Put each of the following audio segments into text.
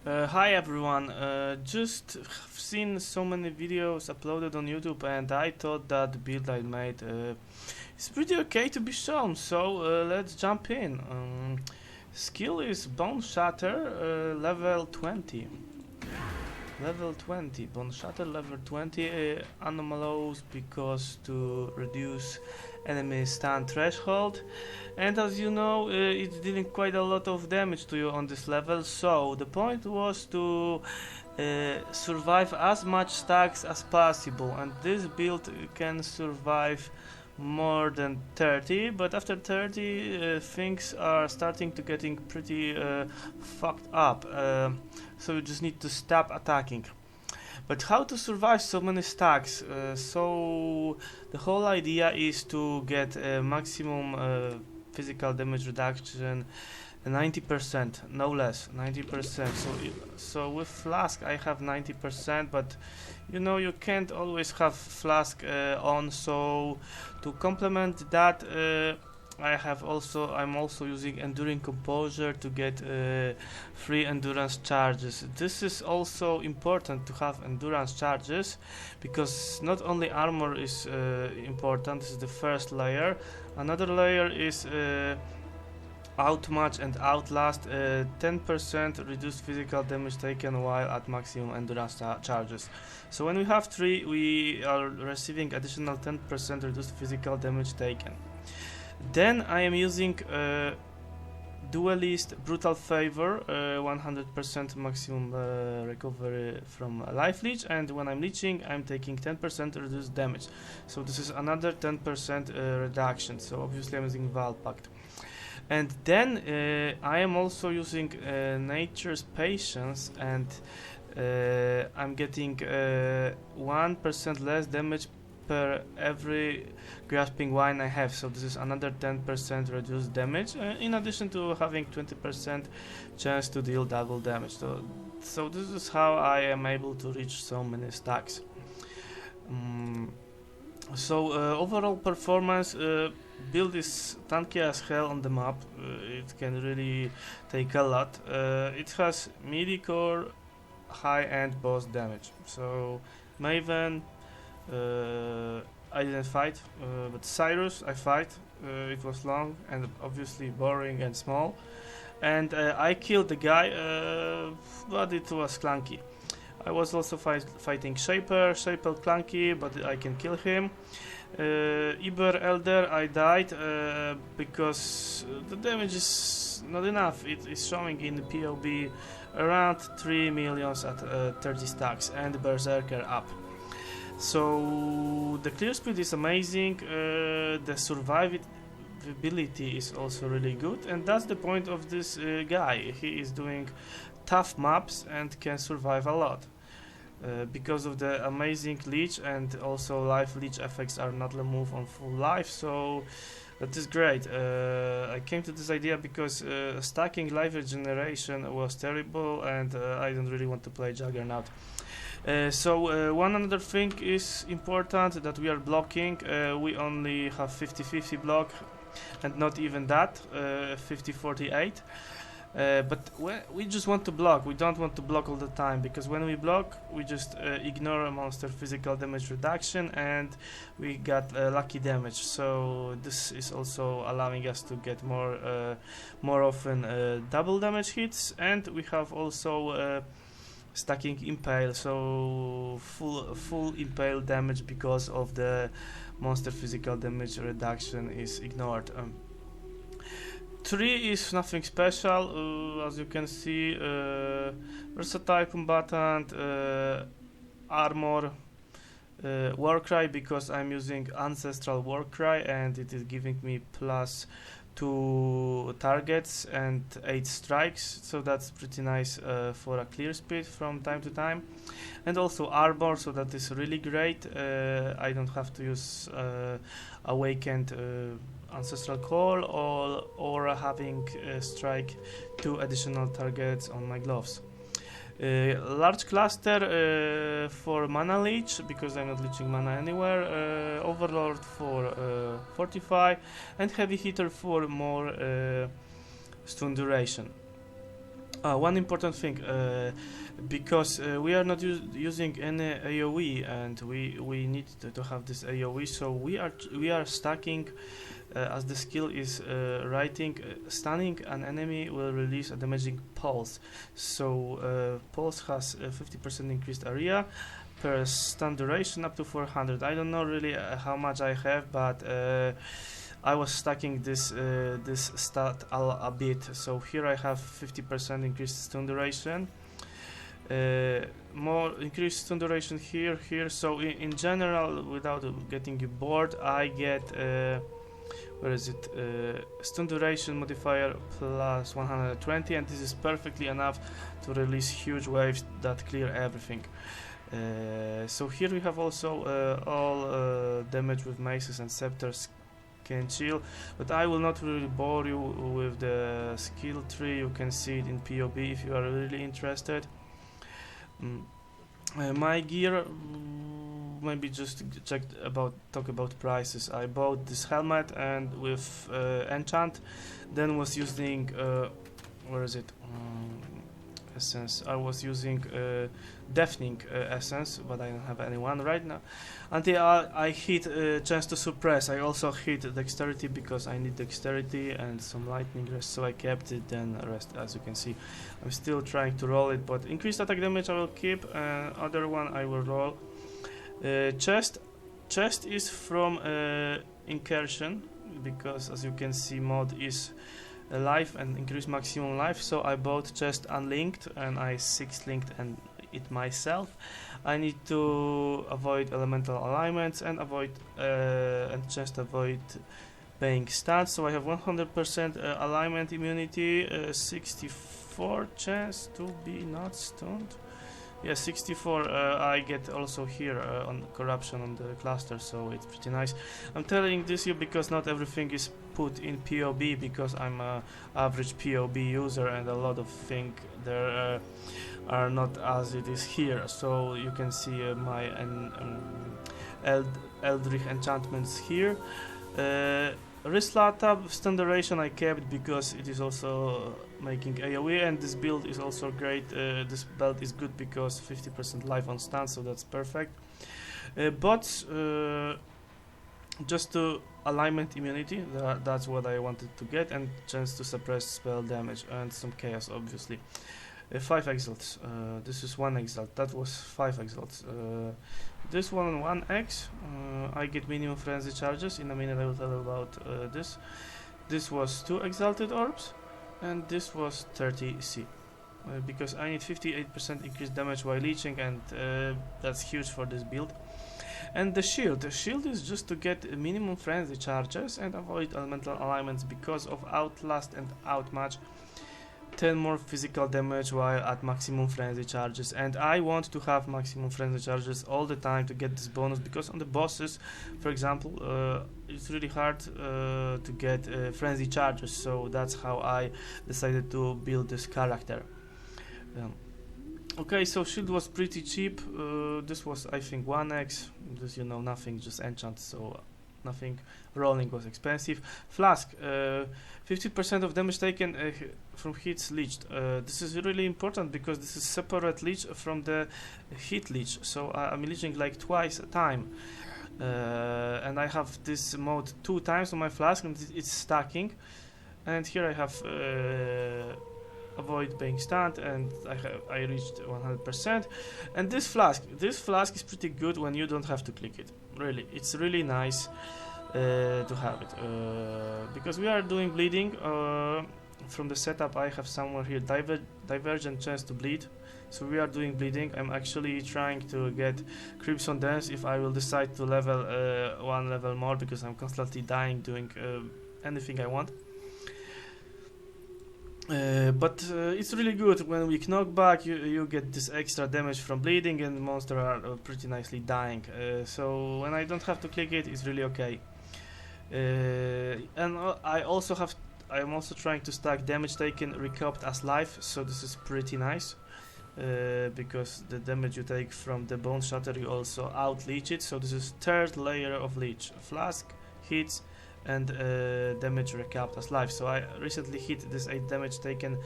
Hi everyone, just seen so many videos uploaded on YouTube and I thought that the build I made is pretty okay to be shown, so let's jump in. Skill is Boneshatter, level 20. Level 20, Boneshatter level 20 anomalous because to reduce enemy stun threshold, and as you know it's dealing quite a lot of damage to you on this level, so the point was to survive as much stacks as possible, and this build can survive more than 30, but after 30 things are starting to getting pretty fucked up, so you just need to stop attacking. But how to survive so many stacks? So the whole idea is to get maximum physical damage reduction 90%, no less, 90%. So with Flask I have 90%, but you know you can't always have Flask on, so to complement that I'm also using Enduring Composure to get free endurance charges. This is also important to have endurance charges because not only armor is important, this is the first layer. Another layer is outmatch and outlast, 10% reduced physical damage taken while at maximum endurance charges. So when we have 3, we are receiving additional 10% reduced physical damage taken. Then I am using Duelist Brutal Favor, 100% maximum recovery from life leech, and when I'm leeching I'm taking 10% reduced damage. So this is another 10% reduction, so obviously I'm using Val Pact. And then I am also using Nature's Patience, and I'm getting 1% less damage per every grasping wine I have, so this is another 10% reduced damage, in addition to having 20% chance to deal double damage. So this is how I am able to reach so many stacks. Overall performance, build is tanky as hell on the map. It can really take a lot. It has midi-core, high-end boss damage. So Maven, I didn't fight, but Cyrus I fight. It was long and obviously boring and small, and I killed the guy, but it was clunky. I was also fighting Shaper clunky, but I can kill him. Iber Elder I died because the damage is not enough. It is showing in the POE around 3 millions at 30 stacks, and Berserker up. So the clear speed is amazing, the survivability is also really good, and that's the point of this guy. He is doing tough maps and can survive a lot because of the amazing leech, and also life leech effects are not removed on full life, so that is great. I came to this idea because stacking life regeneration was terrible, and I don't really want to play Juggernaut. One another thing is important, that we are blocking. We only have 50-50 block, and not even that, 50-48. But we just want to block. We don't want to block all the time, because when we block, we just ignore a monster physical damage reduction, and we got lucky damage. So this is also allowing us to get more often double damage hits, and we have also stacking impale, so full impale damage because of the monster physical damage reduction is ignored. 3 is nothing special, as you can see. Versatile combatant, armor, Warcry, because I'm using ancestral Warcry and it is giving me +2 targets and 8 strikes, so that's pretty nice for a clear speed from time to time. And also armor, so that is really great. I don't have to use awakened ancestral call or having strike 2 additional targets on my gloves. Large cluster for mana leech, because I'm not leeching mana anywhere. Overlord for fortify, and heavy hitter for more stun duration. One important thing, because we are not using any AOE, and we need to have this AOE, so we are stacking. As the skill is writing, stunning an enemy will release a damaging pulse. So pulse has 50% increased area per stun duration up to 400. I don't know really how much I have, but I was stacking this stat a bit. So here I have 50% increased stun duration. More increased stun duration here. So in general, without getting you bored, I get where is it? Stun duration modifier plus 120, and this is perfectly enough to release huge waves that clear everything. So here we have also all damage with maces and scepters can chill, but I will not really bore you with the skill tree. You can see it in POE if you are really interested. My gear, maybe just talk about prices. I bought this helmet and with enchant, then was using where is it? Essence. I was using deafening essence, but I don't have anyone right now. Until I hit chance to suppress. I also hit dexterity because I need dexterity and some lightning rest, so I kept it. Then rest, as you can see, I'm still trying to roll it, but increased attack damage I will keep. Other one I will roll. Chest is from incursion, because as you can see, mod is life and increase maximum life, so I bought chest unlinked and I 6 linked and it myself. I need to avoid elemental alignments and avoid just avoid paying stats, so I have 100% alignment immunity, 64 chance to be not stunned. Yeah, 64 I get also here on corruption on the cluster, so it's pretty nice. I'm telling this you because not everything is put in POB, because I'm a average POB user and a lot of things there are not as it is here. So you can see my Eldritch enchantments here. Resolute stun duration I kept because it is also making AoE, and this build is also great. This belt is good because 50% life on stun, so that's perfect. Bots, just to alignment immunity, that's what I wanted to get, and chance to suppress spell damage and some chaos, obviously. 5 exalts. This is 1 exalt. That was 5 exalts. This one 1x. I get minimum frenzy charges. In a minute I will tell you about this. This was 2 exalted orbs, and this was 30 C. Because I need 58% increased damage while leeching, and that's huge for this build. And the shield. The shield is just to get minimum frenzy charges and avoid elemental alignments because of outlast and outmatch. 10 more physical damage while at maximum frenzy charges, and I want to have maximum frenzy charges all the time to get this bonus, because on the bosses, for example, it's really hard to get frenzy charges, so that's how I decided to build this character. Okay, so shield was pretty cheap. This was, I think, 1x. This, nothing, just enchant, so nothing. Rolling was expensive. Flask, 50% of damage taken from hits leached. This is really important because this is separate leech from the hit leech, so I'm leeching like twice a time. And I have this mode 2 times on my flask, and it's stacking. And here I have avoid being stunned, and I reached 100%. And this flask is pretty good when you don't have to click it. Really, it's really nice to have it, because we are doing bleeding. From the setup I have somewhere here divergent chance to bleed, so we are doing bleeding. I'm actually trying to get Crimson Dance if I will decide to level 1 level more, because I'm constantly dying doing anything I want. But it's really good when we knock back, you get this extra damage from bleeding, and monsters are pretty nicely dying. So when I don't have to click it, it's really okay. And I'm also trying to stack damage taken recouped as life, so this is pretty nice, because the damage you take from the Boneshatter you also out leech it, so this is 3rd layer of leech. Flask, hits, and damage recapped as life. So I recently hit this 8 damage taken,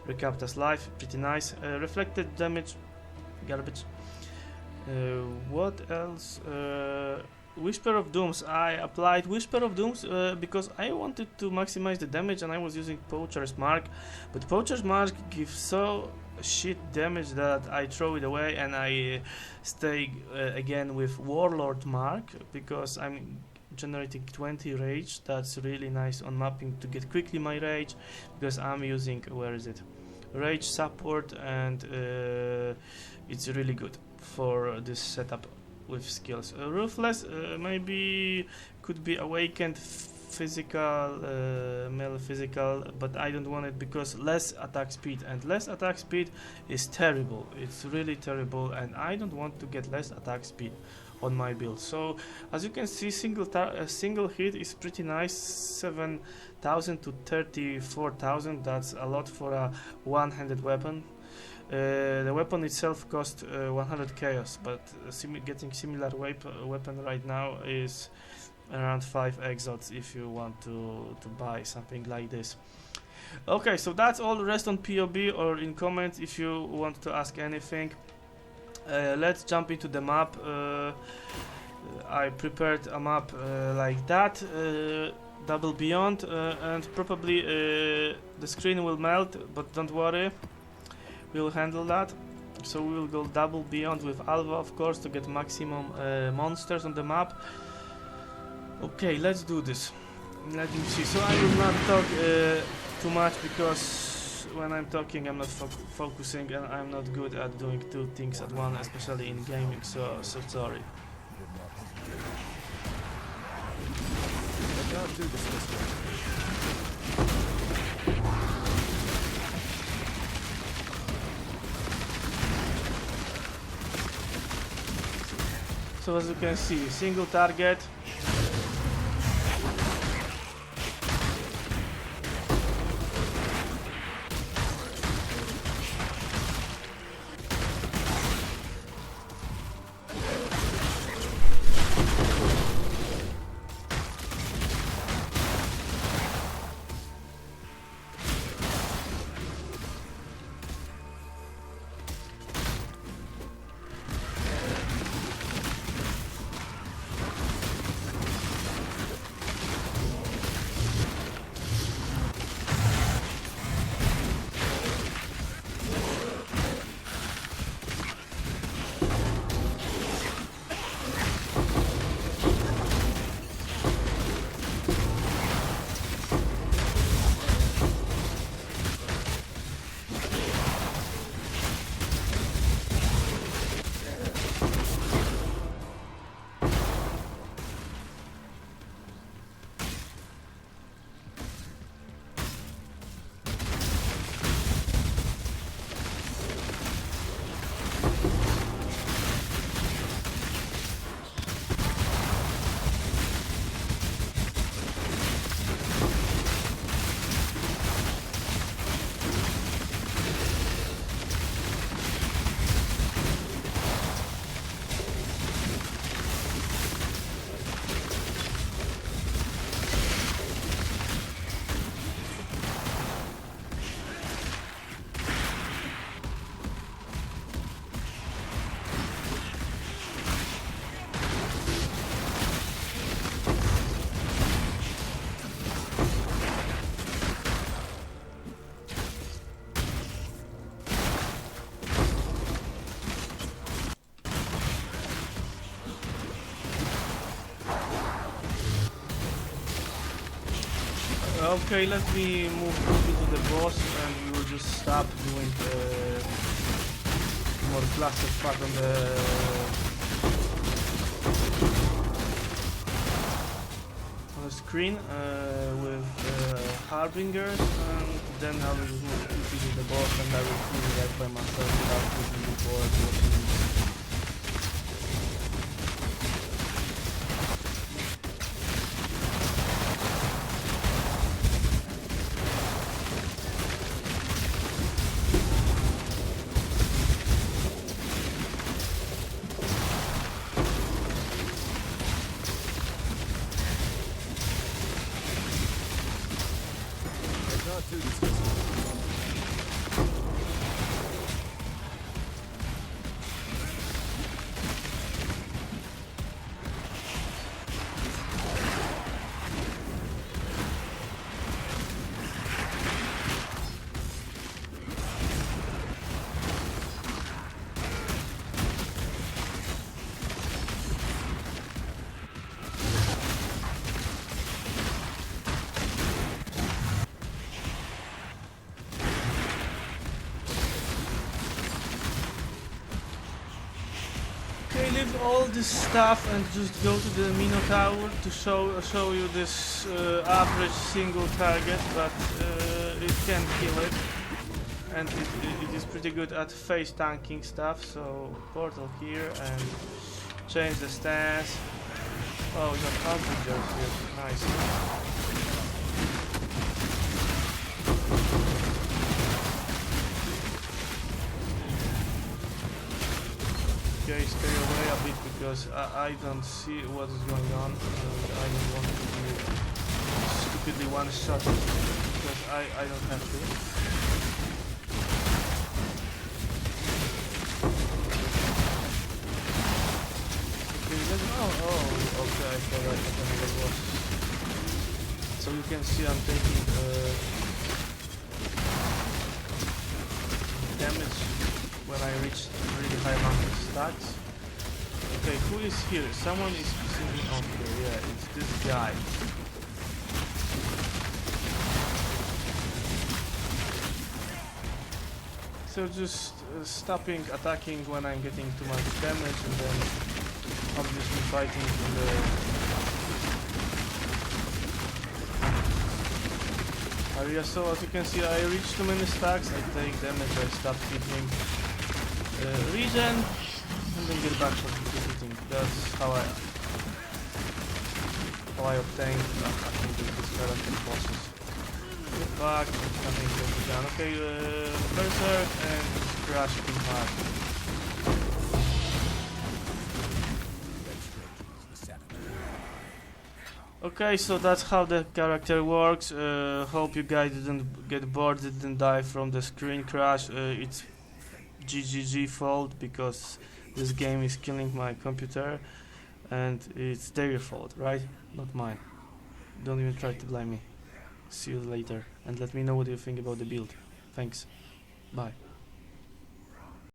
recapped as life, pretty nice. Reflected damage, garbage. What else? Whisper of Dooms. I applied Whisper of Dooms because I wanted to maximize the damage, and I was using Poacher's Mark, but Poacher's Mark gives so shit damage that I throw it away, and I stay again with Warlord Mark because I'm generating 20 rage. That's really nice on mapping to get quickly my rage, because I'm using, where is it, rage support, and it's really good for this setup with skills. Ruthless maybe could be awakened physical, melee physical, but I don't want it because less attack speed, and less attack speed is terrible. It's really terrible, and I don't want to get less attack speed on my build. So as you can see, single hit is pretty nice, 7,000 to 34,000. That's a lot for a one-handed weapon. The weapon itself cost 100 chaos, but getting similar weapon right now is around 5 exots if you want to buy something like this. Okay, so that's all. The rest on POB or in comments if you want to ask anything. Let's jump into the map. I prepared a map like that, double beyond, and probably the screen will melt, but don't worry, we'll handle that. So we will go double beyond with Alva, of course, to get maximum monsters on the map. Okay, let's do this. Let me see. So I will not talk too much because when I'm talking I'm not focusing, and I'm not good at doing two things at once, especially in gaming, so sorry. I can't do this way. So as you can see, single target. Okay, let me move quickly to the boss, and we will just stop doing more cluster part on the screen with harbingers, and then I will move quickly to the boss, and I will finish that by myself without looking forward to watching. skip all this stuff and just go to the Minotaur to show you this average single target, but it can kill it, and it is pretty good at face tanking stuff. So portal here and change the stance. Oh, we got outriders here. Nice. Okay, stay away a bit because I don't see what is going on, and I don't want to be stupidly one-shot because I don't have to. Okay, okay, I feel like I don't know what it was. So you can see I'm taking damage when I reach really high amount of stacks. Okay, who is here? Someone is sitting on here. Yeah, it's this guy. So just stopping attacking when I'm getting too much damage, and then obviously fighting in the area. So as you can see, I reach too many stacks, I take damage, I stop hitting regen, and then get back to hitting. That's how I obtain attacking these skeleton bosses. Get back, nothing can be done. Okay, berserk and crash too hard. Okay, so that's how the character works. Hope you guys didn't get bored, didn't die from the screen crash. It's GGG fault because this game is killing my computer, and it's their fault, right? Not mine. Don't even try to blame me. See you later, and let me know what you think about the build. Thanks. Bye.